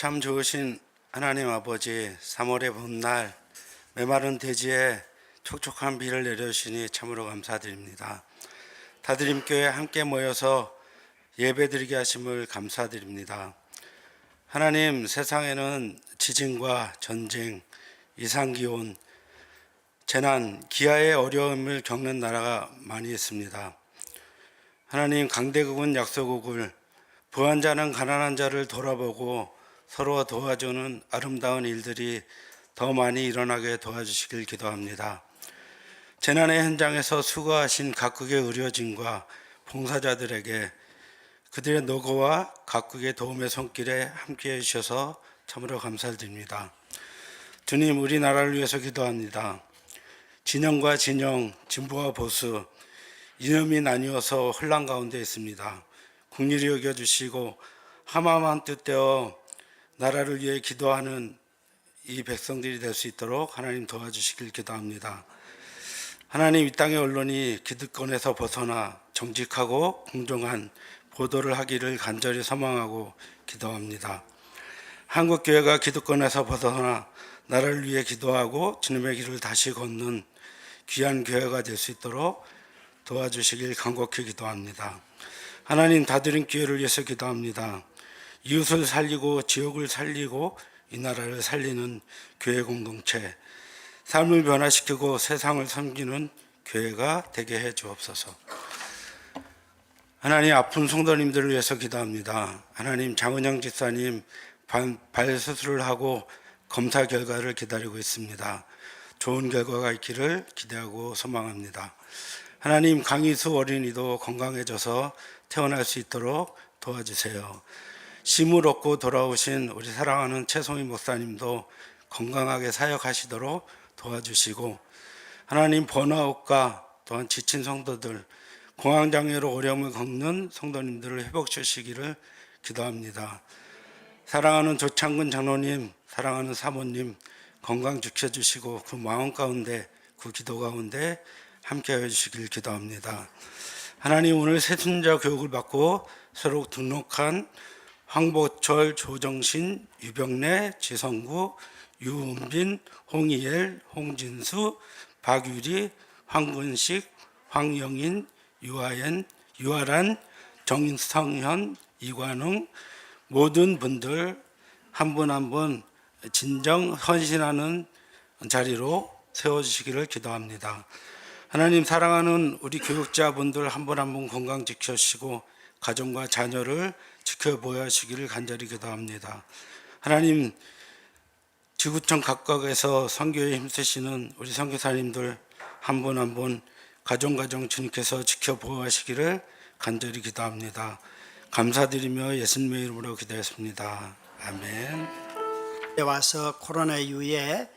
참 좋으신 하나님 아버지, 3월의 봄날 메마른 대지에 촉촉한 비를 내려주시니 참으로 감사드립니다. 다드림교회 함께 모여서 예배드리게 하심을 감사드립니다. 하나님, 세상에는 지진과 전쟁, 이상기온, 재난, 기아의 어려움을 겪는 나라가 많이 있습니다. 하나님, 강대국은 약소국을, 부한 자는 가난한 자를 돌아보고 서로 도와주는 아름다운 일들이 더 많이 일어나게 도와주시길 기도합니다. 재난의 현장에서 수고하신 각국의 의료진과 봉사자들에게 그들의 노고와 각국의 도움의 손길에 함께해 주셔서 참으로 감사드립니다. 주님, 우리나라를 위해서 기도합니다. 진영과 진영, 진보와 보수, 이념이 나뉘어서 혼란 가운데 있습니다. 국리를 여겨주시고 하마만 뜻대어 나라를 위해 기도하는 이 백성들이 될 수 있도록 하나님 도와주시길 기도합니다. 하나님, 이 땅의 언론이 기득권에서 벗어나 정직하고 공정한 보도를 하기를 간절히 소망하고 기도합니다. 한국교회가 기득권에서 벗어나 나라를 위해 기도하고 주님의 길을 다시 걷는 귀한 교회가 될 수 있도록 도와주시길 간곡히 기도합니다. 하나님, 다드림교회를 위해서 기도합니다. 이웃을 살리고 지역을 살리고 이 나라를 살리는 교회 공동체, 삶을 변화시키고 세상을 섬기는 교회가 되게 해 주옵소서. 하나님, 아픈 성도님들을 위해서 기도합니다. 하나님, 장은영 집사님 발 수술을 하고 검사 결과를 기다리고 있습니다. 좋은 결과가 있기를 기대하고 소망합니다. 하나님, 강희수 어린이도 건강해져서 태어날 수 있도록 도와주세요. 심을 얻고 돌아오신 우리 사랑하는 최송희 목사님도 건강하게 사역하시도록 도와주시고, 하나님, 번아웃과 또한 지친 성도들, 공황장애로 어려움을 겪는 성도님들을 회복 주시기를 기도합니다. 사랑하는 조창근 장로님, 사랑하는 사모님 건강 지켜주시고 그 마음 가운데, 그 기도 가운데 함께 해주시길 기도합니다. 하나님, 오늘 새순자 교육을 받고 새로 등록한 황보철, 조정신, 유병래, 지성구, 유은빈, 홍희엘, 홍진수, 박유리, 황근식, 황영인, 유아연, 유아란, 정성현, 이관웅 모든 분들 한 분 한 분 진정 헌신하는 자리로 세워주시기를 기도합니다. 하나님, 사랑하는 우리 교육자분들 한 분 한 분 건강 지켜주시고 가정과 자녀를 지켜보여 하시기를 간절히 기도합니다. 하나님, 지구촌 각각에서 선교에 힘쓰시는 우리 선교사님들 한 분 한 분 가정 주님께서 지켜보여 하시기를 간절히 기도합니다. 감사드리며 예수님의 이름으로 기도했습니다. 아멘. 와서 코로나 이후에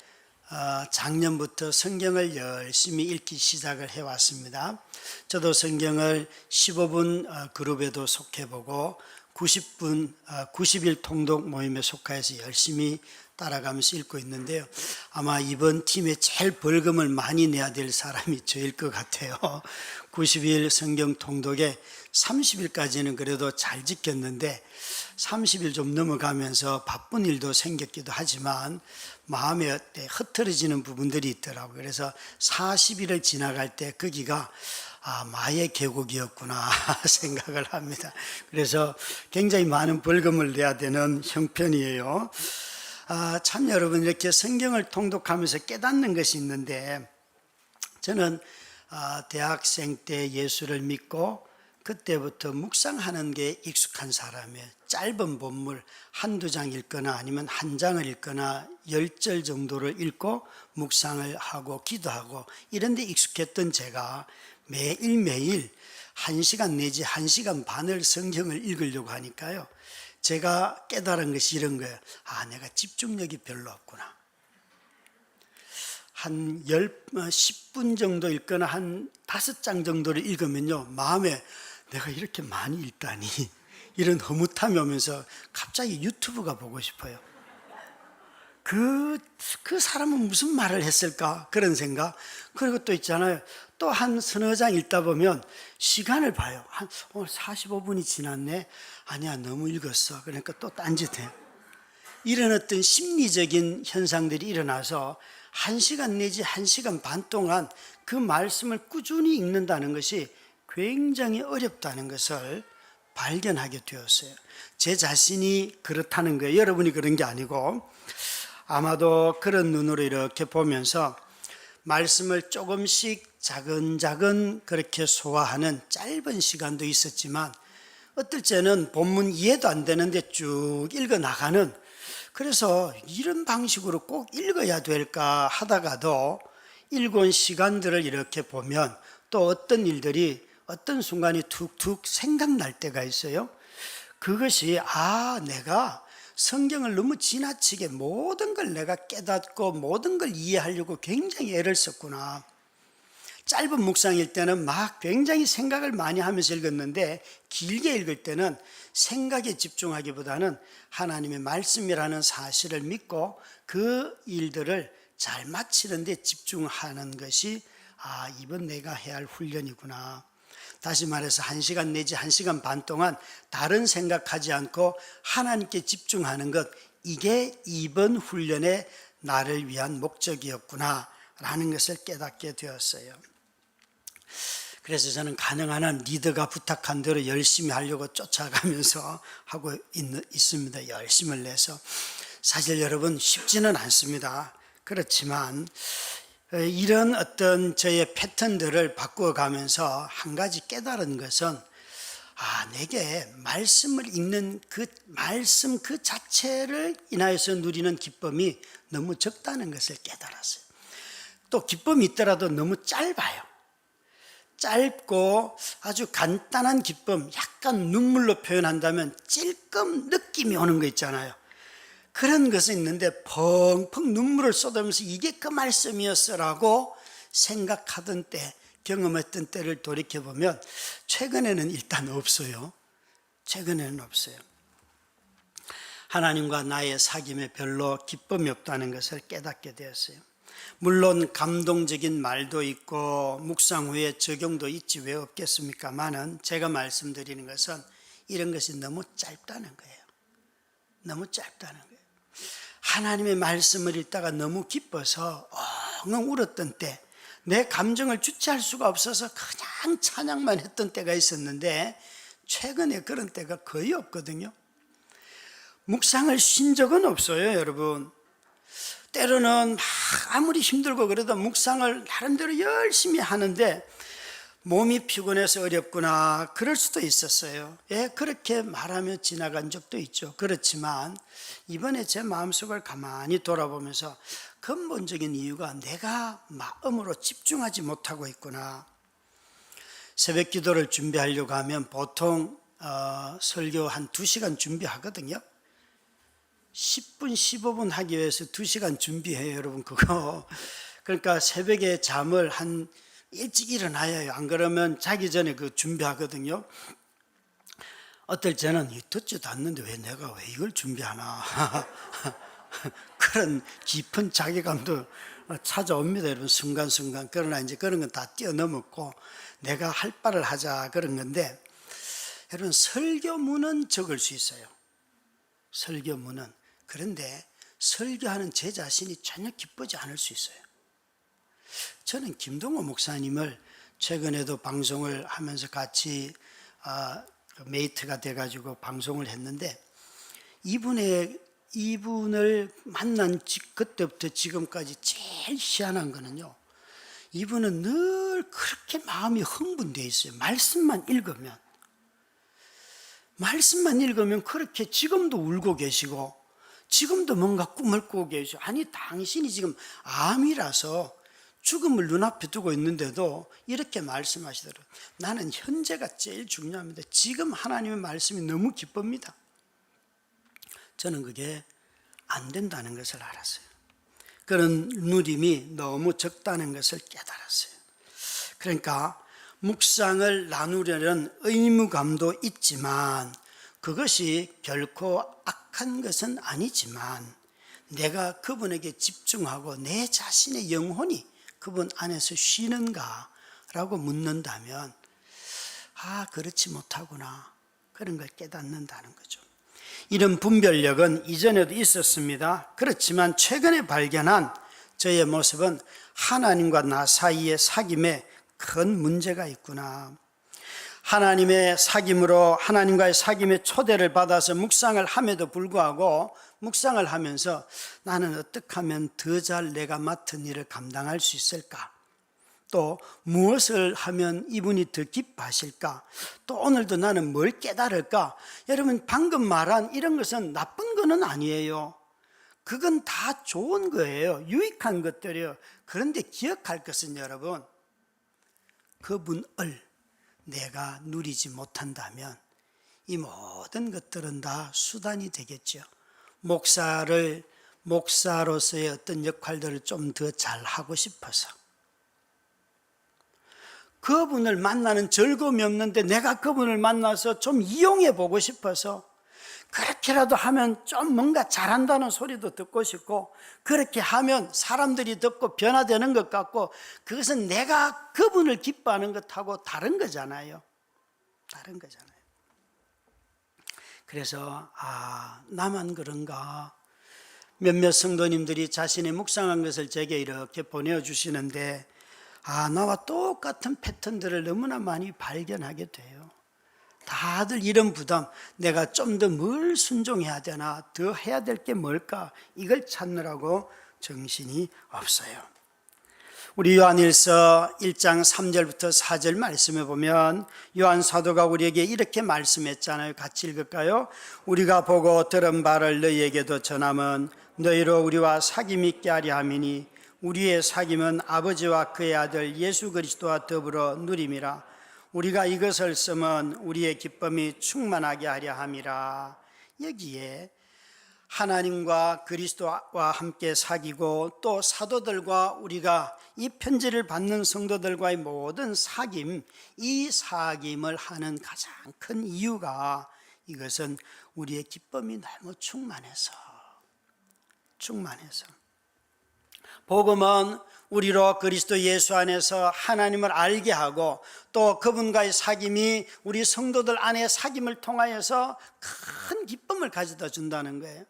작년부터 성경을 열심히 읽기 시작을 해왔습니다. 저도 성경을 15분 그룹에도 속해보고 90일 통독 모임에 속하여서 열심히 따라가면서 읽고 있는데요. 아마 이번 팀에 제일 벌금을 많이 내야 될 사람이 저일 것 같아요. 90일 성경 통독에 30일까지는 그래도 잘 지켰는데 30일 좀 넘어가면서 바쁜 일도 생겼기도 하지만 마음에 흐트러지는 부분들이 있더라고요. 그래서 40일을 지나갈 때 거기가 마의 계곡이었구나 생각을 합니다. 그래서 굉장히 많은 벌금을 내야 되는 형편이에요. 참 여러분, 이렇게 성경을 통독하면서 깨닫는 것이 있는데, 저는 대학생 때 예수를 믿고 그때부터 묵상하는 게 익숙한 사람이에요. 짧은 본물 한두 장 읽거나 아니면 한 장을 읽거나 10절 정도를 읽고 묵상을 하고 기도하고 이런 데 익숙했던 제가 매일매일 1시간 내지 1시간 반을 성경을 읽으려고 하니까요, 제가 깨달은 것이 이런 거예요. 내가 집중력이 별로 없구나. 한 10분 정도 읽거나 한 5장 정도를 읽으면요, 마음에 내가 이렇게 많이 읽다니 이런 허무함이 오면서 갑자기 유튜브가 보고 싶어요. 그 사람은 무슨 말을 했을까? 그런 생각. 그리고 또 있잖아요. 또 한 서너 장 읽다 보면 시간을 봐요. 오늘 45분이 지났네. 아니야, 너무 읽었어. 그러니까 또 딴짓해. 이런 어떤 심리적인 현상들이 일어나서 1시간 내지 1시간 반 동안 그 말씀을 꾸준히 읽는다는 것이 굉장히 어렵다는 것을 발견하게 되었어요. 제 자신이 그렇다는 거예요. 여러분이 그런 게 아니고, 아마도 그런 눈으로 이렇게 보면서 말씀을 조금씩 자근자근 그렇게 소화하는 짧은 시간도 있었지만, 어떨 때는 본문 이해도 안 되는데 쭉 읽어 나가는, 그래서 이런 방식으로 꼭 읽어야 될까 하다가도 읽은 시간들을 이렇게 보면 또 어떤 일들이 어떤 순간이 툭툭 생각날 때가 있어요. 그것이 내가 성경을 너무 지나치게 모든 걸 내가 깨닫고 모든 걸 이해하려고 굉장히 애를 썼구나. 짧은 묵상일 때는 막 굉장히 생각을 많이 하면서 읽었는데, 길게 읽을 때는 생각에 집중하기보다는 하나님의 말씀이라는 사실을 믿고 그 일들을 잘 마치는 데 집중하는 것이 이번 내가 해야 할 훈련이구나. 다시 말해서 1시간 내지 1시간 반 동안 다른 생각하지 않고 하나님께 집중하는 것, 이게 이번 훈련의 나를 위한 목적이었구나 라는 것을 깨닫게 되었어요. 그래서 저는 가능한 한 리더가 부탁한 대로 열심히 하려고 쫓아가면서 하고 있습니다. 열심을 내서. 사실 여러분 쉽지는 않습니다. 그렇지만 이런 어떤 저의 패턴들을 바꾸어가면서 한 가지 깨달은 것은 내게 말씀을 읽는 그 말씀 그 자체를 인하여서 누리는 기쁨이 너무 적다는 것을 깨달았어요. 또 기쁨이 있더라도 너무 짧아요. 짧고 아주 간단한 기쁨, 약간 눈물로 표현한다면 찔끔 느낌이 오는 거 있잖아요. 그런 것은 있는데 펑펑 눈물을 쏟으면서 이게 그 말씀이었어라고 생각하던 때, 경험했던 때를 돌이켜보면 최근에는 일단 없어요. 최근에는 없어요. 하나님과 나의 사귐에 별로 기쁨이 없다는 것을 깨닫게 되었어요. 물론 감동적인 말도 있고 묵상 후에 적용도 있지 왜 없겠습니까마는, 제가 말씀드리는 것은 이런 것이 너무 짧다는 거예요. 너무 짧다는 거예요. 하나님의 말씀을 읽다가 너무 기뻐서 엉엉 울었던 때, 내 감정을 주체할 수가 없어서 그냥 찬양만 했던 때가 있었는데, 최근에 그런 때가 거의 없거든요. 묵상을 쉰 적은 없어요, 여러분. 때로는 막 아무리 힘들고 그래도 묵상을 나름대로 열심히 하는데 몸이 피곤해서 어렵구나, 그럴 수도 있었어요. 그렇게 말하며 지나간 적도 있죠. 그렇지만 이번에 제 마음속을 가만히 돌아보면서 근본적인 이유가 내가 마음으로 집중하지 못하고 있구나. 새벽 기도를 준비하려고 하면 보통 설교 한 2시간 준비하거든요. 10분, 15분 하기 위해서 2시간 준비해요, 여러분, 그거. 그러니까 새벽에 잠을 한 일찍 일어나야 해요. 안 그러면 자기 전에 그 준비하거든요. 어떨 때는 듣지도 않는데 내가 왜 이걸 준비하나. 그런 깊은 자괴감도 찾아옵니다, 여러분, 순간순간. 그러나 이제 그런 건 다 뛰어넘었고 내가 할 바를 하자, 그런 건데, 여러분, 설교문은 적을 수 있어요. 설교문은. 그런데 설교하는 제 자신이 전혀 기쁘지 않을 수 있어요. 저는 김동호 목사님을 최근에도 방송을 하면서 같이 메이트가 돼가지고 방송을 했는데, 이분을 만난 그때부터 지금까지 제일 희한한 거는요, 이분은 늘 그렇게 마음이 흥분되어 있어요. 말씀만 읽으면 그렇게 지금도 울고 계시고 지금도 뭔가 꿈을 꾸고 계시고, 아니 당신이 지금 암이라서 죽음을 눈앞에 두고 있는데도 이렇게 말씀하시더라고요. 나는 현재가 제일 중요합니다. 지금 하나님의 말씀이 너무 기쁩니다. 저는 그게 안 된다는 것을 알았어요. 그런 누림이 너무 적다는 것을 깨달았어요. 그러니까 묵상을 나누려는 의무감도 있지만 그것이 결코 악한 것은 아니지만, 내가 그분에게 집중하고 내 자신의 영혼이 그분 안에서 쉬는가 라고 묻는다면 그렇지 못하구나, 그런 걸 깨닫는다는 거죠. 이런 분별력은 이전에도 있었습니다. 그렇지만 최근에 발견한 저의 모습은 하나님과 나 사이의 사귐에 큰 문제가 있구나. 하나님의 사귐으로 하나님과의 사귐의 초대를 받아서 묵상을 함에도 불구하고 묵상을 하면서 나는 어떻게 하면 더 잘 내가 맡은 일을 감당할 수 있을까? 또 무엇을 하면 이분이 더 기뻐하실까? 또 오늘도 나는 뭘 깨달을까? 여러분 방금 말한 이런 것은 나쁜 거는 아니에요. 그건 다 좋은 거예요. 유익한 것들이에요. 그런데 기억할 것은 여러분, 그분을 내가 누리지 못한다면 이 모든 것들은 다 수단이 되겠죠. 목사로서의 어떤 역할들을 좀 더 잘하고 싶어서, 그분을 만나는 즐거움이 없는데 내가 그분을 만나서 좀 이용해 보고 싶어서, 그렇게라도 하면 좀 뭔가 잘한다는 소리도 듣고 싶고, 그렇게 하면 사람들이 듣고 변화되는 것 같고, 그것은 내가 그분을 기뻐하는 것하고 다른 거잖아요. 다른 거잖아요. 그래서 나만 그런가? 몇몇 성도님들이 자신의 묵상한 것을 제게 이렇게 보내주시는데 나와 똑같은 패턴들을 너무나 많이 발견하게 돼요. 다들 이런 부담, 내가 좀 더 뭘 순종해야 되나, 더 해야 될 게 뭘까, 이걸 찾느라고 정신이 없어요. 우리 요한일서 1장 3절부터 4절 말씀에 보면 요한 사도가 우리에게 이렇게 말씀했잖아요. 같이 읽을까요? 우리가 보고 들은 바를 너희에게도 전함은 너희로 우리와 사귐 있게 하려 함이니 우리의 사귐은 아버지와 그의 아들 예수 그리스도와 더불어 누림이라. 우리가 이것을 쓰면 우리의 기쁨이 충만하게 하려 함이라. 여기에 하나님과 그리스도와 함께 사귀고 또 사도들과 우리가 이 편지를 받는 성도들과의 모든 사귐, 이 사귐을 하는 가장 큰 이유가, 이것은 우리의 기쁨이 너무 충만해서. 복음은 우리로 그리스도 예수 안에서 하나님을 알게 하고 또 그분과의 사귐이 우리 성도들 안에 사귐을 통하여서 큰 기쁨을 가져다 준다는 거예요.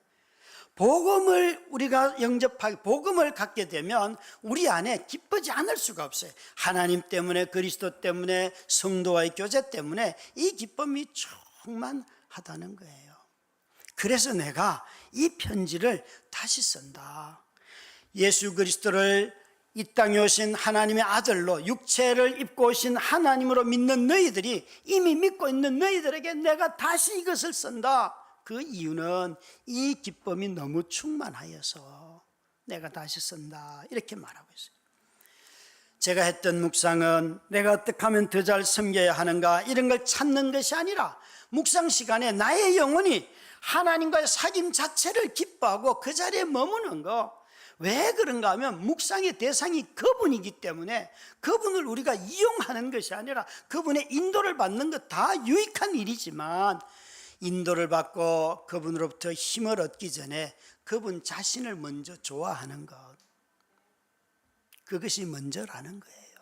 복음을 우리가 영접하게, 복음을 갖게 되면 우리 안에 기쁘지 않을 수가 없어요. 하나님 때문에, 그리스도 때문에, 성도와의 교제 때문에 이 기쁨이 충만하다는 거예요. 그래서 내가 이 편지를 다시 쓴다. 예수 그리스도를 이 땅에 오신 하나님의 아들로 육체를 입고 오신 하나님으로 믿는 너희들이, 이미 믿고 있는 너희들에게 내가 다시 이것을 쓴다. 그 이유는 이 기쁨이 너무 충만하여서 내가 다시 쓴다, 이렇게 말하고 있어요. 제가 했던 묵상은 내가 어떻게 하면 더 잘 섬겨야 하는가, 이런 걸 찾는 것이 아니라 묵상 시간에 나의 영혼이 하나님과의 사귐 자체를 기뻐하고 그 자리에 머무는 거. 왜 그런가 하면 묵상의 대상이 그분이기 때문에 그분을 우리가 이용하는 것이 아니라 그분의 인도를 받는 것 다 유익한 일이지만, 인도를 받고 그분으로부터 힘을 얻기 전에 그분 자신을 먼저 좋아하는 것, 그것이 먼저라는 거예요.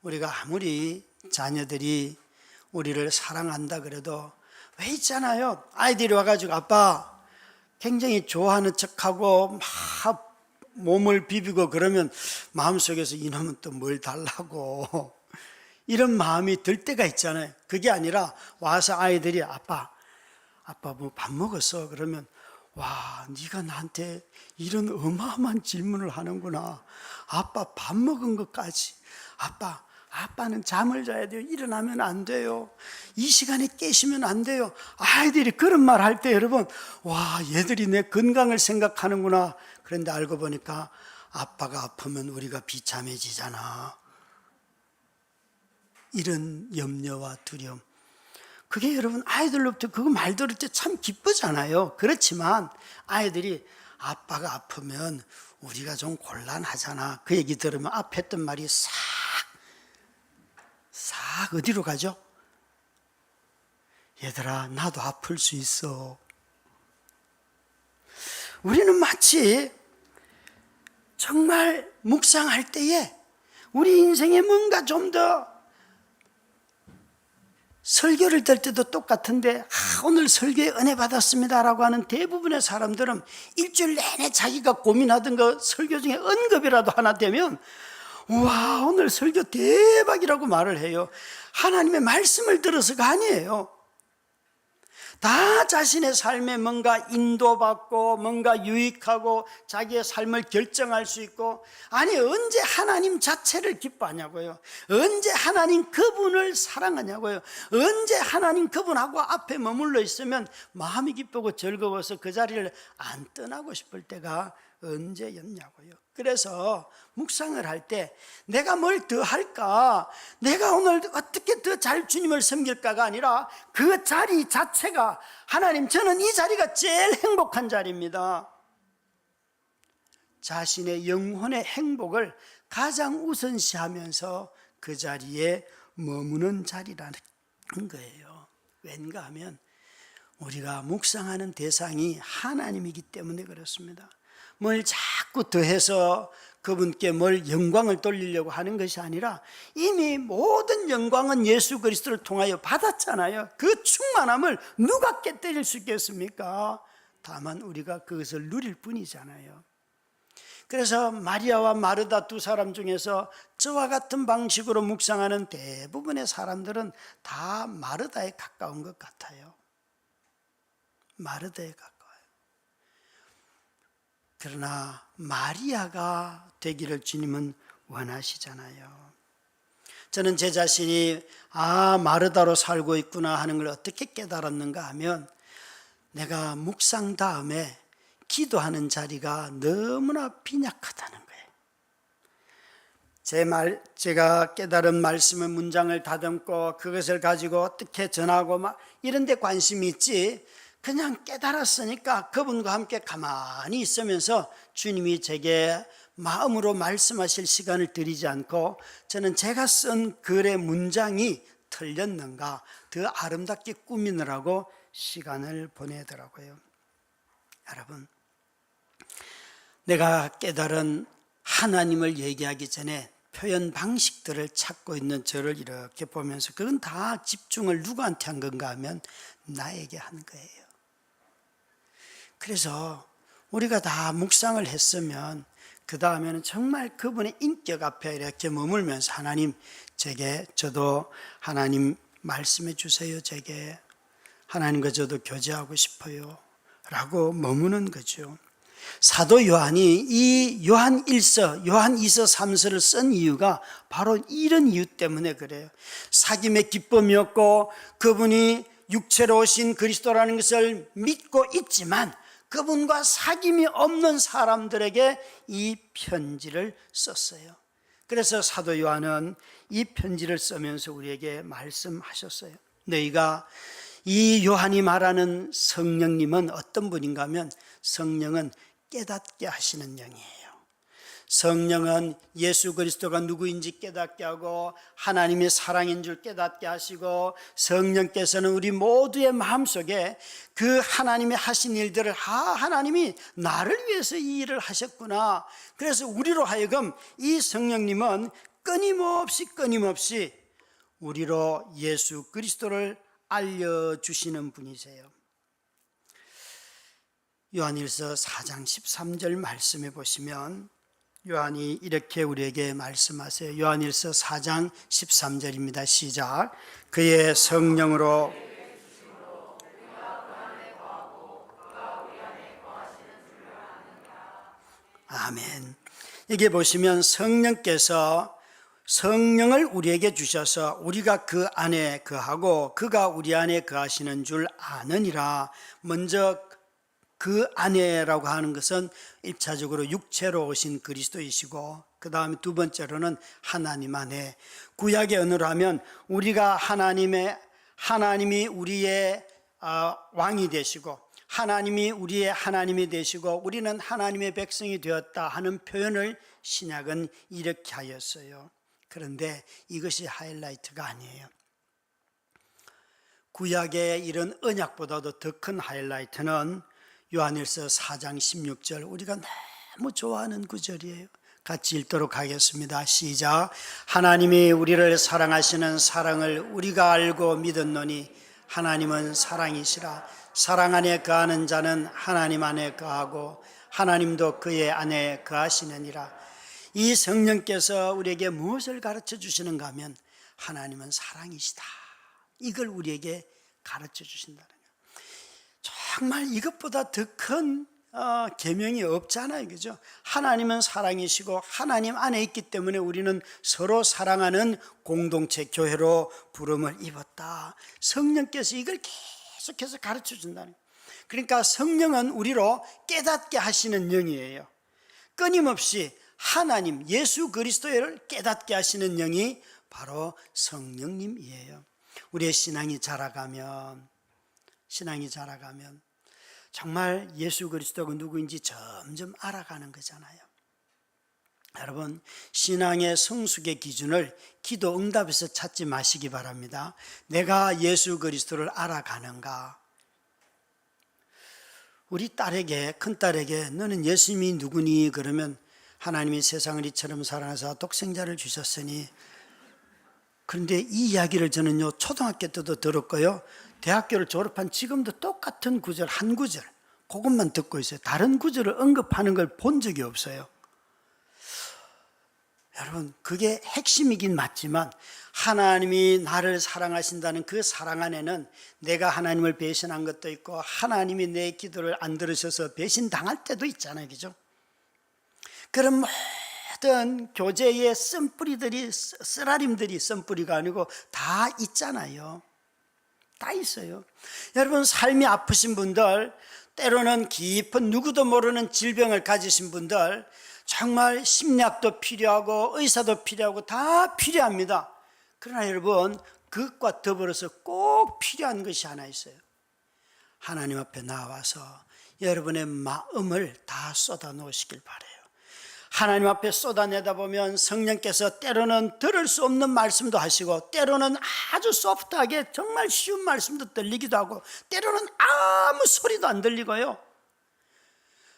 우리가 아무리 자녀들이 우리를 사랑한다 그래도 왜 있잖아요, 아이들이 와가지고 아빠 굉장히 좋아하는 척하고 막 몸을 비비고 그러면 마음속에서 이놈은 또 뭘 달라고 이런 마음이 들 때가 있잖아요. 그게 아니라 와서 아이들이 아빠 뭐 밥 먹었어? 그러면 와, 네가 나한테 이런 어마어마한 질문을 하는구나. 아빠 밥 먹은 것까지. 아빠는 잠을 자야 돼요. 일어나면 안 돼요. 이 시간에 깨시면 안 돼요. 아이들이 그런 말 할 때 여러분, 와, 얘들이 내 건강을 생각하는구나. 그런데 알고 보니까 아빠가 아프면 우리가 비참해지잖아. 이런 염려와 두려움, 그게 여러분 아이들로부터 그거 말 들을 때 참 기쁘잖아요. 그렇지만 아이들이 아빠가 아프면 우리가 좀 곤란하잖아, 그 얘기 들으면 앞에 했던 말이 싹 어디로 가죠? 얘들아, 나도 아플 수 있어. 우리는 마치 정말 묵상할 때에 우리 인생에 뭔가 좀 더 설교를 들 때도 똑같은데 오늘 설교에 은혜 받았습니다라고 하는 대부분의 사람들은 일주일 내내 자기가 고민하던 그 설교 중에 언급이라도 하나 되면 와 오늘 설교 대박이라고 말을 해요. 하나님의 말씀을 들어서가 아니에요. 다 자신의 삶에 뭔가 인도받고 뭔가 유익하고 자기의 삶을 결정할 수 있고, 아니 언제 하나님 자체를 기뻐하냐고요. 언제 하나님 그분을 사랑하냐고요. 언제 하나님 그분하고 앞에 머물러 있으면 마음이 기쁘고 즐거워서 그 자리를 안 떠나고 싶을 때가 언제였냐고요. 그래서 묵상을 할 때 내가 뭘 더 할까, 내가 오늘 어떻게 더 잘 주님을 섬길까가 아니라 그 자리 자체가, 하나님 저는 이 자리가 제일 행복한 자리입니다. 자신의 영혼의 행복을 가장 우선시하면서 그 자리에 머무는 자리라는 거예요. 왠가 하면 우리가 묵상하는 대상이 하나님이기 때문에 그렇습니다. 뭘 자꾸 더해서 그분께 뭘 영광을 돌리려고 하는 것이 아니라 이미 모든 영광은 예수 그리스도를 통하여 받았잖아요. 그 충만함을 누가 깨뜨릴 수 있겠습니까? 다만 우리가 그것을 누릴 뿐이잖아요. 그래서 마리아와 마르다 두 사람 중에서 저와 같은 방식으로 묵상하는 대부분의 사람들은 다 마르다에 가까운 것 같아요. 마르다에 가까워요. 그러나 마리아가 되기를 주님은 원하시잖아요. 저는 제 자신이 마르다로 살고 있구나 하는 걸 어떻게 깨달았는가 하면, 내가 묵상 다음에 기도하는 자리가 너무나 빈약하다는 거예요. 제가 깨달은 말씀의 문장을 다듬고 그것을 가지고 어떻게 전하고 막 이런 데 관심이 있지, 그냥 깨달았으니까 그분과 함께 가만히 있으면서 주님이 제게 마음으로 말씀하실 시간을 드리지 않고, 저는 제가 쓴 글의 문장이 틀렸는가 더 아름답게 꾸미느라고 시간을 보내더라고요. 여러분, 내가 깨달은 하나님을 얘기하기 전에 표현 방식들을 찾고 있는 저를 이렇게 보면서, 그건 다 집중을 누구한테 한 건가 하면 나에게 한 거예요. 그래서 우리가 다 묵상을 했으면 그 다음에는 정말 그분의 인격 앞에 이렇게 머물면서, 하나님 저도 하나님 말씀해 주세요. 제게 하나님과 저도 교제하고 싶어요 라고 머무는 거죠. 사도 요한이 이 요한 1서, 요한 2서, 3서를 쓴 이유가 바로 이런 이유 때문에 그래요. 사귐의 기쁨이었고 그분이 육체로 오신 그리스도라는 것을 믿고 있지만 그분과 사귐이 없는 사람들에게 이 편지를 썼어요. 그래서 사도 요한은 이 편지를 쓰면서 우리에게 말씀하셨어요. 너희가, 이 요한이 말하는 성령님은 어떤 분인가 하면, 성령은 깨닫게 하시는 영이에요. 성령은 예수 그리스도가 누구인지 깨닫게 하고 하나님의 사랑인 줄 깨닫게 하시고, 성령께서는 우리 모두의 마음속에 그 하나님이 하신 일들을, 하나님이 나를 위해서 이 일을 하셨구나. 그래서 우리로 하여금 이 성령님은 끊임없이 우리로 예수 그리스도를 알려주시는 분이세요. 요한일서 4장 13절 말씀해 보시면 요한이 이렇게 우리에게 말씀하세요. 요한일서 4장 13절입니다. 시작. 그의 성령으로 아멘. 여기 보시면 성령께서 성령을 우리에게 주셔서 우리가 그 안에 거하고 그가 우리 안에 거하시는 줄 아느니라. 먼저 그 안에라고 하는 것은 1차적으로 육체로 오신 그리스도이시고, 그 다음에 두 번째로는 하나님 안에, 구약의 언어로 하면 우리가 하나님이 우리의 왕이 되시고 하나님이 우리의 하나님이 되시고 우리는 하나님의 백성이 되었다 하는 표현을 신약은 이렇게 하였어요. 그런데 이것이 하이라이트가 아니에요. 구약의 이런 언약보다도 더 큰 하이라이트는 요한일서 4장 16절, 우리가 너무 좋아하는 구절이에요. 같이 읽도록 하겠습니다. 시작. 하나님이 우리를 사랑하시는 사랑을 우리가 알고 믿었노니 하나님은 사랑이시라. 사랑 안에 거하는 자는 하나님 안에 거하고 하나님도 그의 안에 거하시느니라. 이 성령께서 우리에게 무엇을 가르쳐 주시는가 하면 하나님은 사랑이시다. 이걸 우리에게 가르쳐 주신다는 거예요. 정말 이것보다 더 큰 계명이 없잖아요, 그죠? 하나님은 사랑이시고 하나님 안에 있기 때문에 우리는 서로 사랑하는 공동체 교회로 부름을 입었다. 성령께서 이걸 계속해서 가르쳐 준다는 거예요. 그러니까 성령은 우리로 깨닫게 하시는 영이에요. 끊임없이 하나님 예수 그리스도를 깨닫게 하시는 영이 바로 성령님이에요. 우리의 신앙이 자라가면 정말 예수 그리스도가 누구인지 점점 알아가는 거잖아요. 여러분, 신앙의 성숙의 기준을 기도 응답에서 찾지 마시기 바랍니다. 내가 예수 그리스도를 알아가는가? 우리 딸에게, 큰딸에게 너는 예수님이 누구니? 그러면 하나님이 세상을 이처럼 사랑하사 독생자를 주셨으니. 그런데 이 이야기를 저는요 초등학교 때도 들었고요, 대학교를 졸업한 지금도 똑같은 구절, 한 구절, 그것만 듣고 있어요. 다른 구절을 언급하는 걸 본 적이 없어요. 여러분, 그게 핵심이긴 맞지만 하나님이 나를 사랑하신다는 그 사랑 안에는 내가 하나님을 배신한 것도 있고 하나님이 내 기도를 안 들으셔서 배신당할 때도 있잖아요, 그죠? 그런 모든 교제의 쓴뿌리들이, 쓰라림들이, 쓴뿌리가 아니고 다 있잖아요. 다 있어요. 여러분, 삶이 아프신 분들, 때로는 깊은 누구도 모르는 질병을 가지신 분들, 정말 심리학도 필요하고 의사도 필요하고 다 필요합니다. 그러나 여러분, 그것과 더불어서 꼭 필요한 것이 하나 있어요. 하나님 앞에 나와서 여러분의 마음을 다 쏟아 놓으시길 바라요. 하나님 앞에 쏟아내다 보면 성령께서 때로는 들을 수 없는 말씀도 하시고, 때로는 아주 소프트하게 정말 쉬운 말씀도 들리기도 하고, 때로는 아무 소리도 안 들리고요,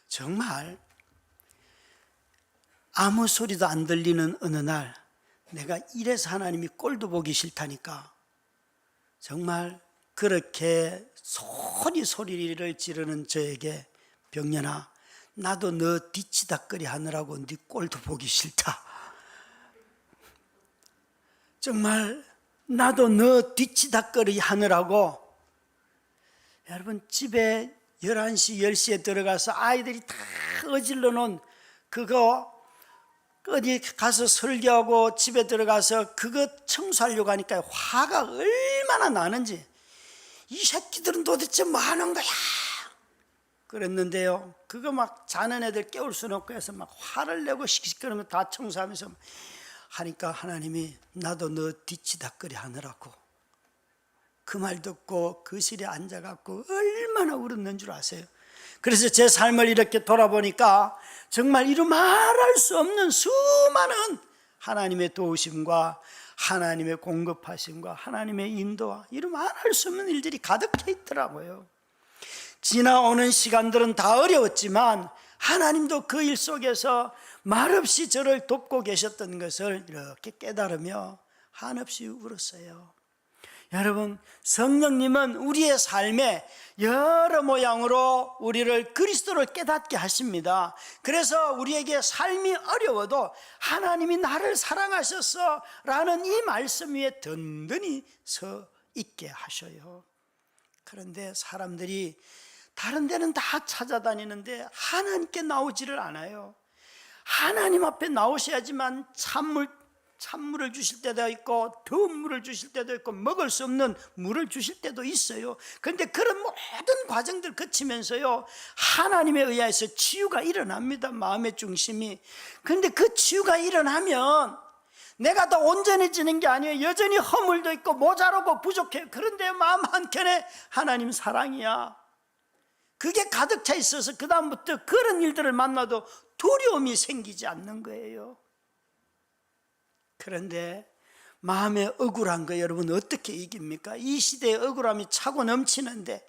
정말 아무 소리도 안 들리는 어느 날 내가 이래서 하나님이 꼴도 보기 싫다니까 정말 그렇게 소리를 지르는 저에게, 병년아, 나도 너 뒤치다꺼리 하느라고 네 꼴도 보기 싫다. 정말 나도 너 뒤치다꺼리 하느라고. 여러분, 집에 11시, 10시에 들어가서 아이들이 다 어질러 놓은 그거 어디 가서 설교하고 집에 들어가서 그거 청소하려고 하니까 화가 얼마나 나는지, 이 새끼들은 도대체 뭐 하는 거야? 그랬는데요, 그거 막 자는 애들 깨울 수는 없고 해서 막 화를 내고 시끄러면 다 청소하면서 하니까 하나님이 나도 너 뒤치다꺼리 하느라고. 그 말 듣고 거실에 앉아갖고 얼마나 울었는 줄 아세요? 그래서 제 삶을 이렇게 돌아보니까 정말 이루 말할 수 없는 수많은 하나님의 도우심과 하나님의 공급하심과 하나님의 인도와 이루 말할 수 없는 일들이 가득해 있더라고요. 지나오는 시간들은 다 어려웠지만 하나님도 그 일 속에서 말없이 저를 돕고 계셨던 것을 이렇게 깨달으며 한없이 울었어요. 여러분, 성령님은 우리의 삶에 여러 모양으로 우리를 그리스도를 깨닫게 하십니다. 그래서 우리에게 삶이 어려워도 하나님이 나를 사랑하셨어 라는 이 말씀 위에 든든히 서 있게 하셔요. 그런데 사람들이 다른 데는 다 찾아다니는데 하나님께 나오지를 않아요. 하나님 앞에 나오셔야지만 찬물을 주실 때도 있고 더운 물을 주실 때도 있고 먹을 수 없는 물을 주실 때도 있어요. 그런데 그런 모든 과정들 거치면서요, 하나님에 의해서 치유가 일어납니다. 마음의 중심이. 그런데 그 치유가 일어나면 내가 더 온전해지는 게 아니에요. 여전히 허물도 있고 모자라고 부족해요. 그런데 마음 한켠에 하나님 사랑이야, 그게 가득 차 있어서 그 다음부터 그런 일들을 만나도 두려움이 생기지 않는 거예요. 그런데 마음에 억울한 거 여러분 어떻게 이깁니까? 이 시대에 억울함이 차고 넘치는데,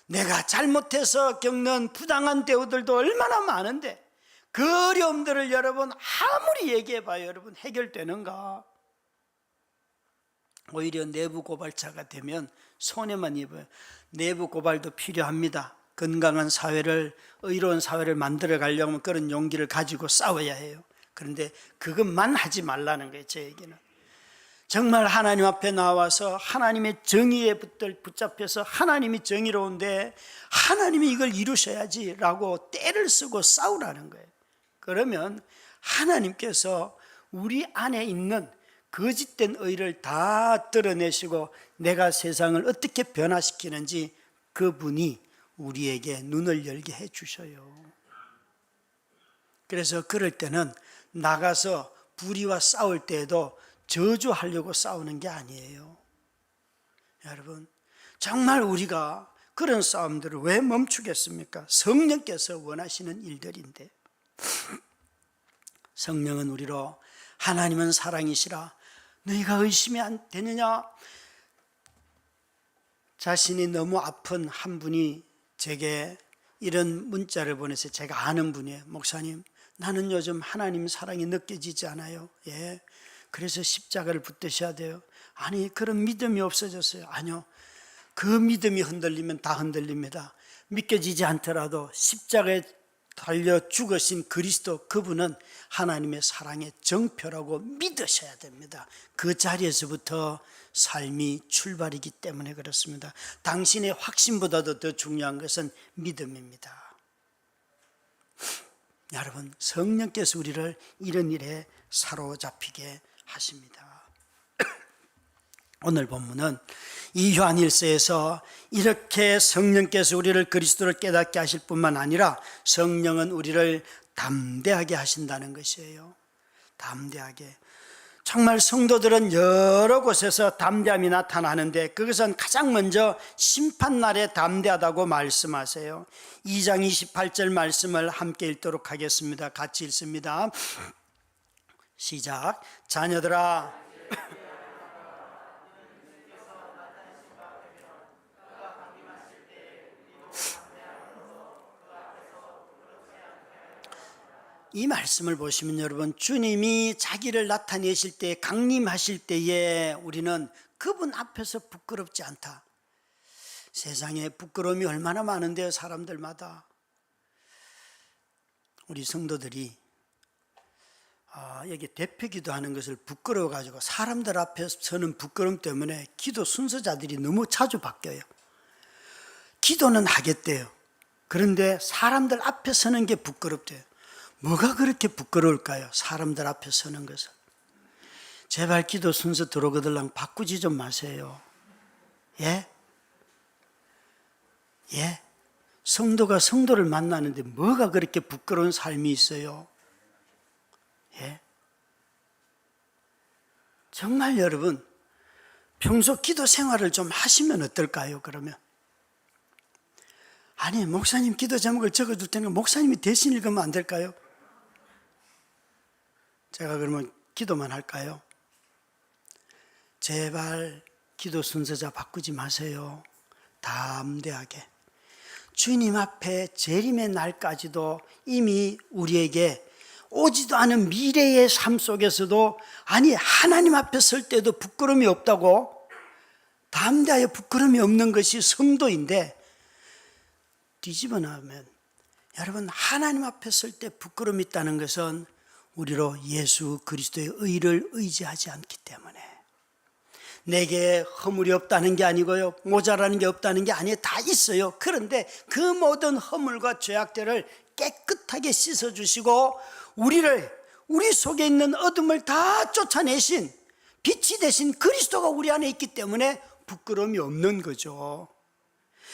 내가 잘못해서 겪는 부당한 대우들도 얼마나 많은데 그 어려움들을 여러분 아무리 얘기해봐요. 여러분 해결되는가? 오히려 내부 고발자가 되면 손해만 입어요. 내부 고발도 필요합니다. 건강한 사회를, 의로운 사회를 만들어 가려면 그런 용기를 가지고 싸워야 해요. 그런데 그것만 하지 말라는 거예요. 제 얘기는 정말 하나님 앞에 나와서 하나님의 정의에 붙잡혀서 하나님이 정의로운데 하나님이 이걸 이루셔야지 라고 때를 쓰고 싸우라는 거예요. 그러면 하나님께서 우리 안에 있는 거짓된 의를 다 드러내시고 내가 세상을 어떻게 변화시키는지 그분이 우리에게 눈을 열게 해 주셔요. 그래서 그럴 때는 나가서 불의와 싸울 때에도 저주하려고 싸우는 게 아니에요. 여러분, 정말 우리가 그런 싸움들을 왜 멈추겠습니까? 성령께서 원하시는 일들인데, 성령은 우리로 하나님은 사랑이시라 너희가 의심이 안 되느냐? 자신이 너무 아픈 한 분이 제게 이런 문자를 보내서 제가 아는 분이에요. 목사님, 나는 요즘 하나님 사랑이 느껴지지 않아요. 예, 그래서 십자가를 붙드셔야 돼요. 아니, 그런 믿음이 없어졌어요. 아니요, 그 믿음이 흔들리면 다 흔들립니다. 믿겨지지 않더라도 십자가에 달려 죽으신 그리스도, 그분은 하나님의 사랑의 정표라고 믿으셔야 됩니다. 그 자리에서부터 삶이 출발이기 때문에 그렇습니다. 당신의 확신보다도 더 중요한 것은 믿음입니다. 여러분, 성령께서 우리를 이런 일에 사로잡히게 하십니다. 오늘 본문은 이 요한 1서에서 이렇게 성령께서 우리를 그리스도를 깨닫게 하실 뿐만 아니라 성령은 우리를 담대하게 하신다는 것이에요. 담대하게. 정말 성도들은 여러 곳에서 담대함이 나타나는데 그것은 가장 먼저 심판날에 담대하다고 말씀하세요. 2장 28절 말씀을 함께 읽도록 하겠습니다. 같이 읽습니다. 시작. 자녀들아, 이 말씀을 보시면 여러분, 주님이 자기를 나타내실 때, 강림하실 때에 우리는 그분 앞에서 부끄럽지 않다. 세상에 부끄러움이 얼마나 많은데요, 사람들마다. 우리 성도들이 여기 대표 기도하는 것을 부끄러워가지고 사람들 앞에 서는 부끄러움 때문에 기도 순서자들이 너무 자주 바뀌어요. 기도는 하겠대요. 그런데 사람들 앞에 서는 게 부끄럽대요. 뭐가 그렇게 부끄러울까요? 사람들 앞에 서는 것은. 제발 기도 순서 들어오거들랑 바꾸지 좀 마세요. 예? 예? 성도가 성도를 만나는데 뭐가 그렇게 부끄러운 삶이 있어요? 예? 정말 여러분, 평소 기도 생활을 좀 하시면 어떨까요, 그러면? 아니, 목사님 기도 제목을 적어줄 테니까 목사님이 대신 읽으면 안 될까요? 제가 그러면 기도만 할까요? 제발 기도 순서자 바꾸지 마세요. 담대하게. 주님 앞에 재림의 날까지도 이미 우리에게 오지도 않은 미래의 삶 속에서도, 아니 하나님 앞에 설 때도 부끄러움이 없다고, 담대하여 부끄러움이 없는 것이 성도인데, 뒤집어 나오면 여러분, 하나님 앞에 설 때 부끄러움이 있다는 것은 우리로 예수 그리스도의 의를 의지하지 않기 때문에, 내게 허물이 없다는 게 아니고요, 모자라는 게 없다는 게 아니에요. 다 있어요. 그런데 그 모든 허물과 죄악들을 깨끗하게 씻어주시고 우리 속에 있는 어둠을 다 쫓아내신 빛이 되신 그리스도가 우리 안에 있기 때문에 부끄러움이 없는 거죠.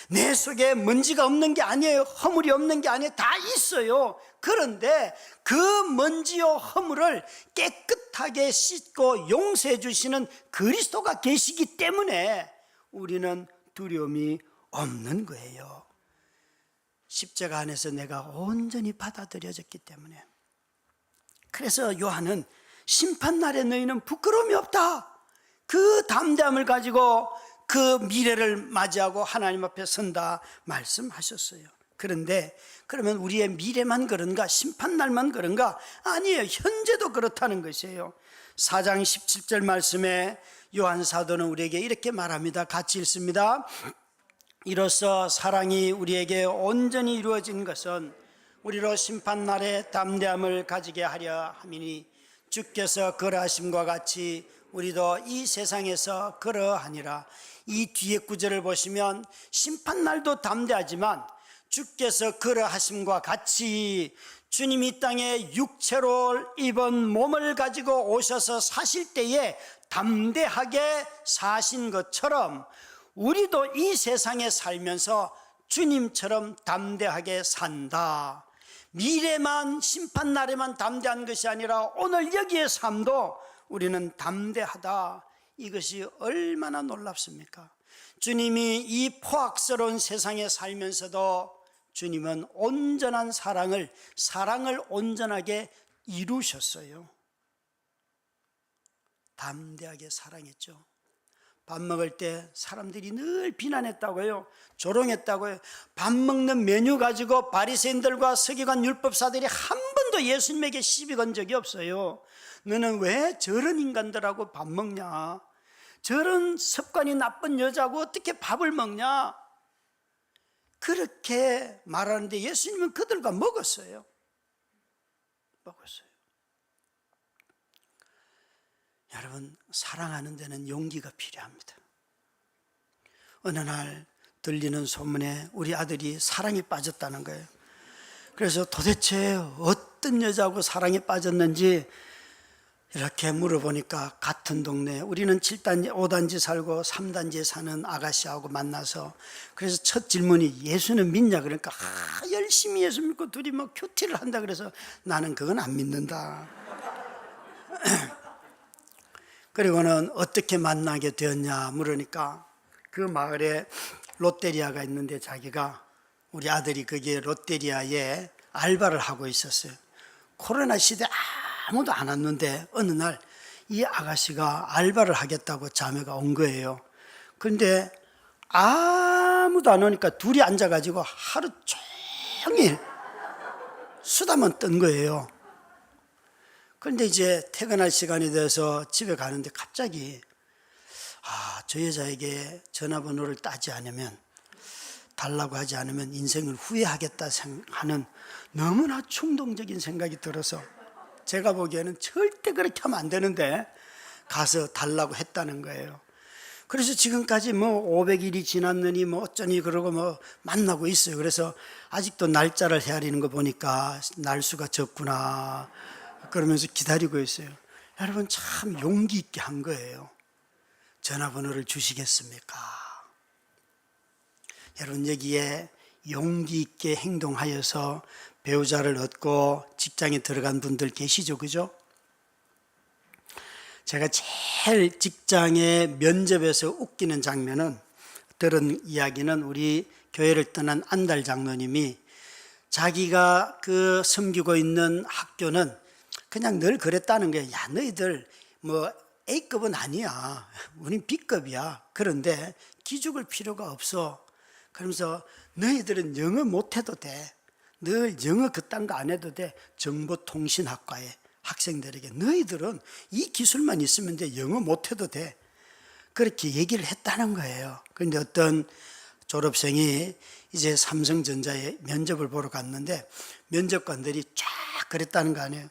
내 속에 먼지가 없는 게 아니에요. 허물이 없는 게 아니에요. 다 있어요. 그런데 그 먼지와 허물을 깨끗하게 씻고 용서해 주시는 그리스도가 계시기 때문에 우리는 두려움이 없는 거예요. 십자가 안에서 내가 온전히 받아들여졌기 때문에. 그래서 요한은 심판날에 너희는 부끄러움이 없다, 그 담대함을 가지고 그 미래를 맞이하고 하나님 앞에 선다 말씀하셨어요. 그런데 그러면 우리의 미래만 그런가? 심판날만 그런가? 아니에요. 현재도 그렇다는 것이에요. 4장 17절 말씀에 요한 사도는 우리에게 이렇게 말합니다. 같이 읽습니다. 이로써 사랑이 우리에게 온전히 이루어진 것은 우리로 심판날에 담대함을 가지게 하려 함이니 주께서 그러하심과 같이 우리도 이 세상에서 그러하니라. 이 뒤에 구절을 보시면 심판날도 담대하지만 주께서 그러하심과 같이 주님이 이 땅에 육체로 입은 몸을 가지고 오셔서 사실 때에 담대하게 사신 것처럼 우리도 이 세상에 살면서 주님처럼 담대하게 산다. 미래만 심판날에만 담대한 것이 아니라 오늘 여기의 삶도 우리는 담대하다. 이것이 얼마나 놀랍습니까? 주님이 이 포악스러운 세상에 살면서도 주님은 온전한 사랑을 온전하게 이루셨어요. 담대하게 사랑했죠. 밥 먹을 때 사람들이 늘 비난했다고요. 조롱했다고요. 밥 먹는 메뉴 가지고 바리새인들과 서기관 율법사들이 한 번도 예수님에게 시비 건 적이 없어요. 너는 왜 저런 인간들하고 밥 먹냐? 저런 습관이 나쁜 여자하고 어떻게 밥을 먹냐? 그렇게 말하는데 예수님은 그들과 먹었어요. 여러분, 사랑하는 데는 용기가 필요합니다. 어느 날 들리는 소문에 우리 아들이 사랑에 빠졌다는 거예요. 그래서 도대체 어떤 여자하고 사랑에 빠졌는지 이렇게 물어보니까 같은 동네, 우리는 7단지, 5단지 살고 3단지에 사는 아가씨하고 만나서, 그래서 첫 질문이 예수는 믿냐? 그러니까 열심히 예수 믿고 둘이 뭐 큐티를 한다. 그래서 나는 그건 안 믿는다. 그리고는 어떻게 만나게 되었냐 물으니까 그 마을에 롯데리아가 있는데 자기가, 우리 아들이 거기에 롯데리아에 알바를 하고 있었어요. 코로나 시대 아무도 안 왔는데 어느 날 이 아가씨가 알바를 하겠다고 자매가 온 거예요. 그런데 아무도 안 오니까 둘이 앉아가지고 하루 종일 수다만 떤 거예요. 그런데 이제 퇴근할 시간이 돼서 집에 가는데 갑자기 저 여자에게 전화번호를 따지 않으면, 달라고 하지 않으면 인생을 후회하겠다 하는 너무나 충동적인 생각이 들어서 제가 보기에는 절대 그렇게 하면 안 되는데 가서 달라고 했다는 거예요. 그래서 지금까지 뭐 500일이 지났느니 뭐 어쩌니 그러고 뭐 만나고 있어요. 그래서 아직도 날짜를 헤아리는 거 보니까 날수가 적구나 그러면서 기다리고 있어요. 여러분, 참 용기 있게 한 거예요. 전화번호를 주시겠습니까? 여러분, 여기에 용기 있게 행동하여서 배우자를 얻고 직장에 들어간 분들 계시죠? 그죠? 제가 제일 직장에 면접에서 웃기는 장면은, 들은 이야기는 우리 교회를 떠난 안달 장로님이 자기가 그 섬기고 있는 학교는 그냥 늘 그랬다는 거예요. 야, 너희들 뭐 A급은 아니야. 우린 B급이야. 그런데 기죽을 필요가 없어. 그러면서 너희들은 영어 못해도 돼. 늘 영어 그딴 거 안 해도 돼. 정보통신학과에 학생들에게 너희들은 이 기술만 있으면 돼. 영어 못해도 돼. 그렇게 얘기를 했다는 거예요. 그런데 어떤 졸업생이 이제 삼성전자에 면접을 보러 갔는데 면접관들이 쫙 그랬다는 거 아니에요.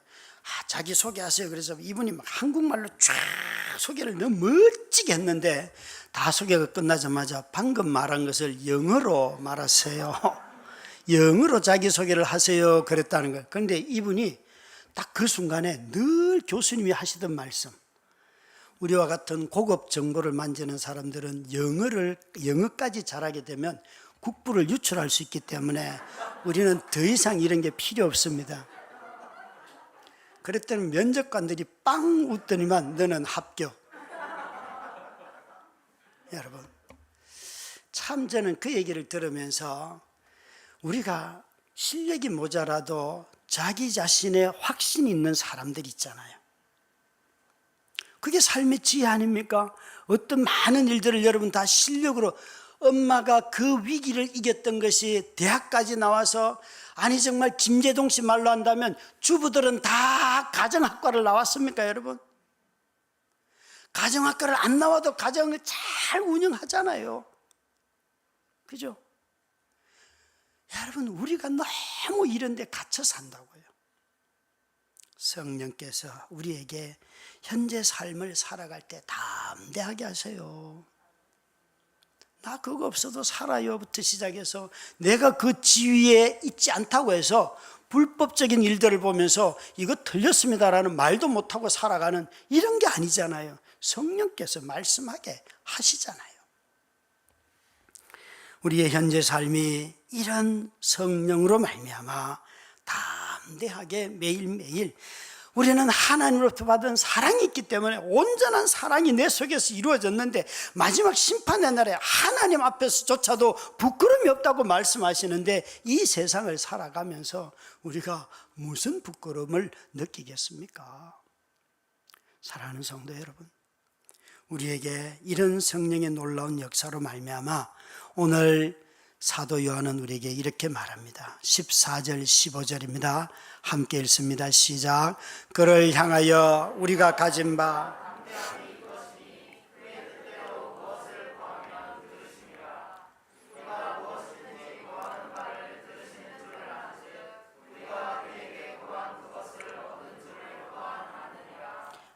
자기 소개하세요. 그래서 이분이 막 한국말로 쫙 소개를 너무 멋지게 했는데 다 소개가 끝나자마자 방금 말한 것을 영어로 말하세요. 영어로 자기소개를 하세요. 그랬다는 거예요. 그런데 이분이 딱 그 순간에 늘 교수님이 하시던 말씀, 우리와 같은 고급 정보를 만지는 사람들은 영어까지 잘하게 되면 국부를 유출할 수 있기 때문에 우리는 더 이상 이런 게 필요 없습니다. 그랬더니 면접관들이 빵 웃더니만 너는 합격. 여러분, 참 저는 그 얘기를 들으면서 우리가 실력이 모자라도 자기 자신의 확신이 있는 사람들 있잖아요. 그게 삶의 지혜 아닙니까? 어떤 많은 일들을 여러분 다 실력으로 엄마가 그 위기를 이겼던 것이 대학까지 나와서, 아니 정말 김재동 씨 말로 한다면 주부들은 다 가정학과를 나왔습니까 여러분? 가정학과를 안 나와도 가정을 잘 운영하잖아요. 그죠? 여러분, 우리가 너무 이런 데 갇혀 산다고요. 성령께서 우리에게 현재 삶을 살아갈 때 담대하게 하세요. 나 그거 없어도 살아요부터 시작해서 내가 그 지위에 있지 않다고 해서 불법적인 일들을 보면서 이거 틀렸습니다라는 말도 못하고 살아가는 이런 게 아니잖아요. 성령께서 말씀하게 하시잖아요. 우리의 현재 삶이 이런 성령으로 말미암아 담대하게 매일매일 우리는 하나님으로부터 받은 사랑이 있기 때문에 온전한 사랑이 내 속에서 이루어졌는데 마지막 심판의 날에 하나님 앞에서조차도 부끄러움이 없다고 말씀하시는데 이 세상을 살아가면서 우리가 무슨 부끄러움을 느끼겠습니까? 사랑하는 성도 여러분, 우리에게 이런 성령의 놀라운 역사로 말미암아 오늘 사도 요한은 우리에게 이렇게 말합니다. 14절 15절입니다. 함께 읽습니다. 시작. 그를 향하여 우리가 가진 바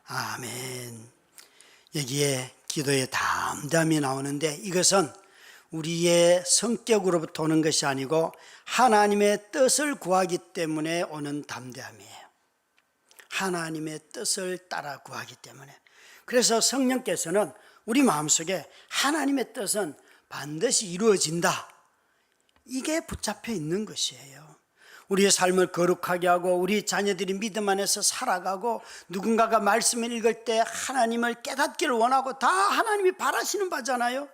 아멘. 여기에 기도의 담담이 나오는데 이것은 우리의 성격으로부터 오는 것이 아니고 하나님의 뜻을 구하기 때문에 오는 담대함이에요. 하나님의 뜻을 따라 구하기 때문에. 그래서 성령께서는 우리 마음속에 하나님의 뜻은 반드시 이루어진다, 이게 붙잡혀 있는 것이에요. 우리의 삶을 거룩하게 하고 우리 자녀들이 믿음 안에서 살아가고 누군가가 말씀을 읽을 때 하나님을 깨닫기를 원하고 다 하나님이 바라시는 바잖아요.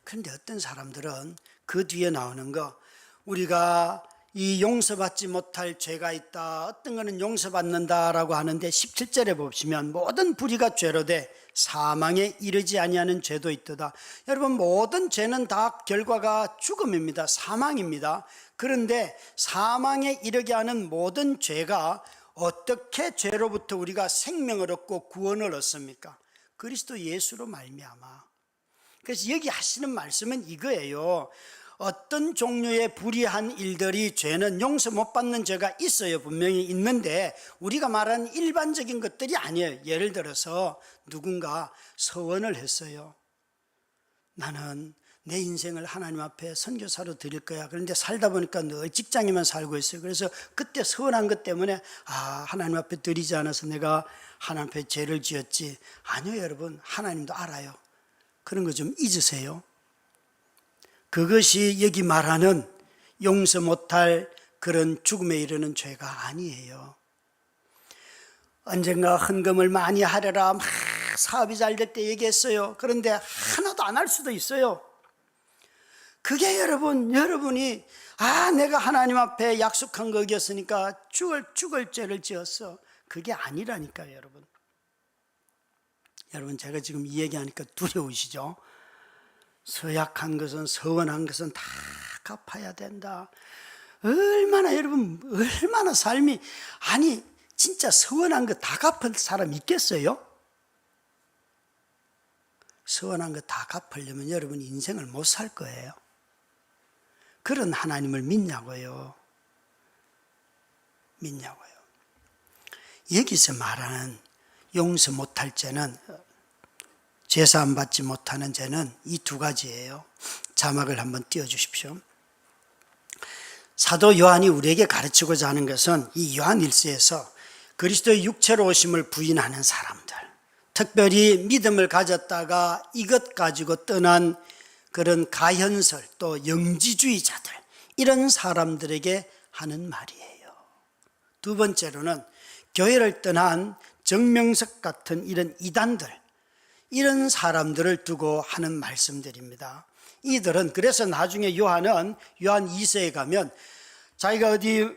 그런데 어떤 사람들은 그 뒤에 나오는 거, 우리가 이 용서받지 못할 죄가 있다, 어떤 거는 용서받는다라고 하는데 17절에 보시면 모든 불의가 죄로 돼 사망에 이르지 아니하는 죄도 있도다. 여러분, 모든 죄는 다 결과가 죽음입니다. 사망입니다. 그런데 사망에 이르게 하는 모든 죄가 어떻게 죄로부터 우리가 생명을 얻고 구원을 얻습니까? 그리스도 예수로 말미암아. 그래서 여기 하시는 말씀은 이거예요. 어떤 종류의 불의한 일들이 죄는 용서 못 받는 죄가 있어요. 분명히 있는데 우리가 말하는 일반적인 것들이 아니에요. 예를 들어서 누군가 서원을 했어요. 나는 내 인생을 하나님 앞에 선교사로 드릴 거야. 그런데 살다 보니까 늘 직장에만 살고 있어요. 그래서 그때 서원한 것 때문에 하나님 앞에 드리지 않아서 내가 하나님 앞에 죄를 지었지. 아니요, 여러분, 하나님도 알아요. 그런 거 좀 잊으세요. 그것이 여기 말하는 용서 못할 그런 죽음에 이르는 죄가 아니에요. 언젠가 헌금을 많이 하려라 막 사업이 잘 될 때 얘기했어요. 그런데 하나도 안 할 수도 있어요. 그게 여러분이 내가 하나님 앞에 약속한 거 이겼으니까 죽을 죄를 지었어. 그게 아니라니까요, 여러분. 여러분, 제가 지금 이 얘기하니까 두려우시죠? 서약한 것은, 서원한 것은 다 갚아야 된다. 얼마나 삶이, 진짜 서원한 거 다 갚을 사람 있겠어요? 서원한 거 다 갚으려면 여러분 인생을 못 살 거예요. 그런 하나님을 믿냐고요? 여기서 말하는 용서 못할 죄는, 제사함 받지 못하는 죄는 이 두 가지예요. 자막을 한번 띄워주십시오. 사도 요한이 우리에게 가르치고자 하는 것은 이 요한 1서에서 그리스도의 육체로 오심을 부인하는 사람들, 특별히 믿음을 가졌다가 이것 가지고 떠난 그런 가현설, 또 영지주의자들, 이런 사람들에게 하는 말이에요. 두 번째로는 교회를 떠난 정명석 같은 이런 이단들, 이런 사람들을 두고 하는 말씀들입니다. 이들은 그래서 나중에 요한 2서에 가면 자기가 어디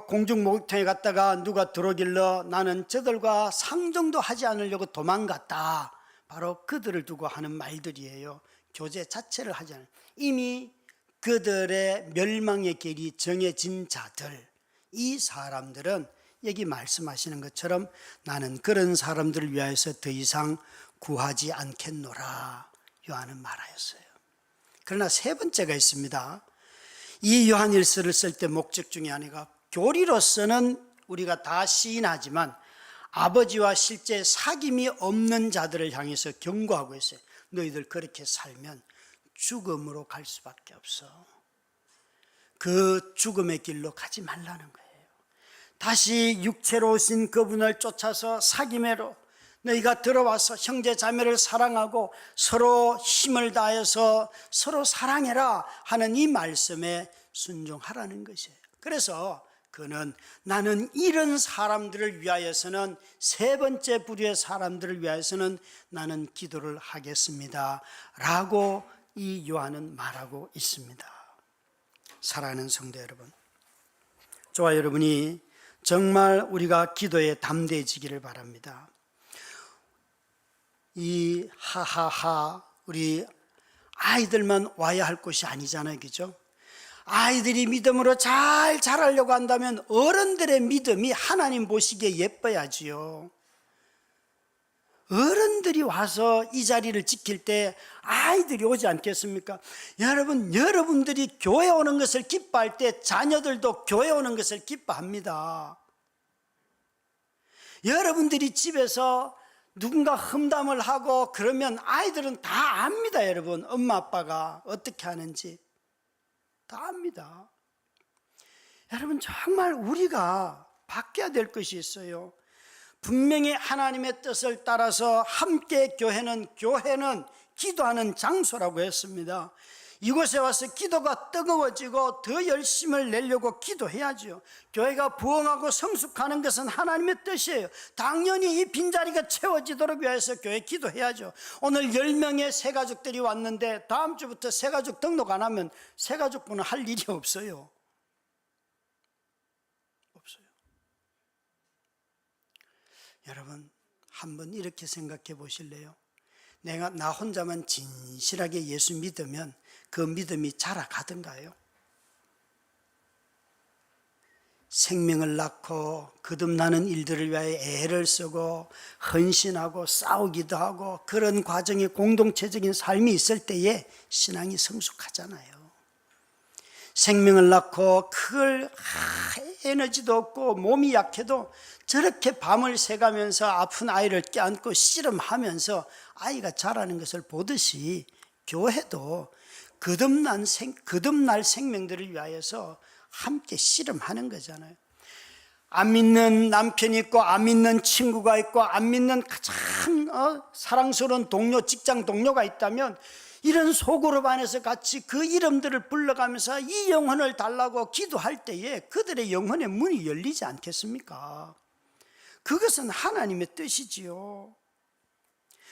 공중 목욕탕에 갔다가 누가 들어오길래 나는 저들과 상종도 하지 않으려고 도망갔다, 바로 그들을 두고 하는 말들이에요. 교제 자체를 하지 않아요. 이미 그들의 멸망의 길이 정해진 자들, 이 사람들은 여기 말씀하시는 것처럼 나는 그런 사람들을 위하여서 더 이상 구하지 않겠노라 요한은 말하였어요. 그러나 세 번째가 있습니다. 이 요한일서를 쓸 때 목적 중에 하나가 교리로서는 우리가 다 시인하지만 아버지와 실제 사귐이 없는 자들을 향해서 경고하고 있어요. 너희들 그렇게 살면 죽음으로 갈 수밖에 없어. 그 죽음의 길로 가지 말라는 거예요. 다시 육체로 오신 그분을 쫓아서 사귐회로 너희가 들어와서 형제 자매를 사랑하고 서로 힘을 다해서 서로 사랑해라 하는 이 말씀에 순종하라는 것이에요. 그래서 그는 나는 이런 사람들을 위하여서는, 세 번째 부류의 사람들을 위하여서는 나는 기도를 하겠습니다 라고 이 요한은 말하고 있습니다. 사랑하는 성도 여러분, 저와 여러분이 정말 우리가 기도에 담대해지기를 바랍니다. 이 하하하 우리 아이들만 와야 할 곳이 아니잖아요, 그죠? 아이들이 믿음으로 잘 자라려고 한다면 어른들의 믿음이 하나님 보시기에 예뻐야지요. 어른들이 와서 이 자리를 지킬 때 아이들이 오지 않겠습니까? 여러분, 여러분들이 교회 오는 것을 기뻐할 때 자녀들도 교회 오는 것을 기뻐합니다. 여러분들이 집에서 누군가 험담을 하고 그러면 아이들은 다 압니다. 여러분, 엄마 아빠가 어떻게 하는지 다 압니다. 여러분, 정말 우리가 바뀌어야 될 것이 있어요. 분명히 하나님의 뜻을 따라서 함께 교회는 기도하는 장소라고 했습니다. 이곳에 와서 기도가 뜨거워지고 더 열심을 내려고 기도해야죠. 교회가 부흥하고 성숙하는 것은 하나님의 뜻이에요. 당연히 이 빈자리가 채워지도록 위해서 교회 기도해야죠. 오늘 10명의 새가족들이 왔는데 다음 주부터 새가족 등록 안 하면 새가족분은 할 일이 없어요. 없어요. 여러분, 한번 이렇게 생각해 보실래요? 나 혼자만 진실하게 예수 믿으면 그 믿음이 자라가던가요? 생명을 낳고 거듭나는 일들을 위하여 애를 쓰고 헌신하고 싸우기도 하고 그런 과정에 공동체적인 삶이 있을 때에 신앙이 성숙하잖아요. 생명을 낳고 그걸 에너지도 없고 몸이 약해도 저렇게 밤을 새가면서 아픈 아이를 껴안고 씨름하면서 아이가 자라는 것을 보듯이 교회도 거듭날 생명들을 위하여서 함께 씨름하는 거잖아요. 안 믿는 남편이 있고 안 믿는 친구가 있고 안 믿는 가장 사랑스러운 동료, 직장 동료가 있다면 이런 소그룹 안에서 같이 그 이름들을 불러가면서 이 영혼을 달라고 기도할 때에 그들의 영혼의 문이 열리지 않겠습니까? 그것은 하나님의 뜻이지요.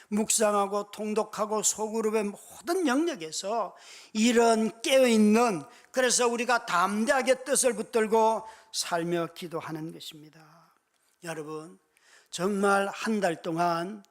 묵상하고 통독하고 소그룹의 모든 영역에서 이런 깨어있는, 그래서 우리가 담대하게 뜻을 붙들고 살며 기도하는 것입니다. 여러분, 정말 한 달 동안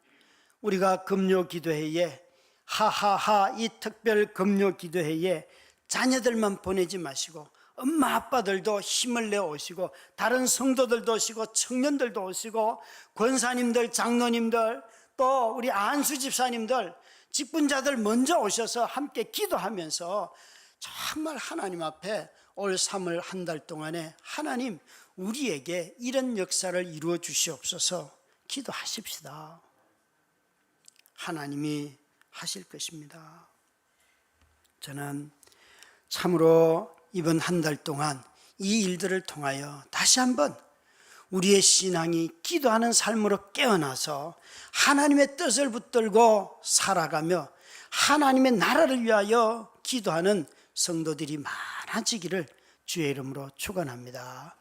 우리가 금요 기도회에 하하하 이 특별 금요 기도회에 자녀들만 보내지 마시고 엄마 아빠들도 힘을 내어 오시고 다른 성도들도 오시고 청년들도 오시고 권사님들, 장로님들, 또 우리 안수 집사님들, 직분자들 먼저 오셔서 함께 기도하면서 정말 하나님 앞에 올 3월 한 달 동안에 하나님 우리에게 이런 역사를 이루어 주시옵소서 기도하십시다. 하나님이 하실 것입니다. 저는 참으로 이번 한 달 동안 이 일들을 통하여 다시 한번 우리의 신앙이 기도하는 삶으로 깨어나서 하나님의 뜻을 붙들고 살아가며 하나님의 나라를 위하여 기도하는 성도들이 많아지기를 주의 이름으로 축원합니다.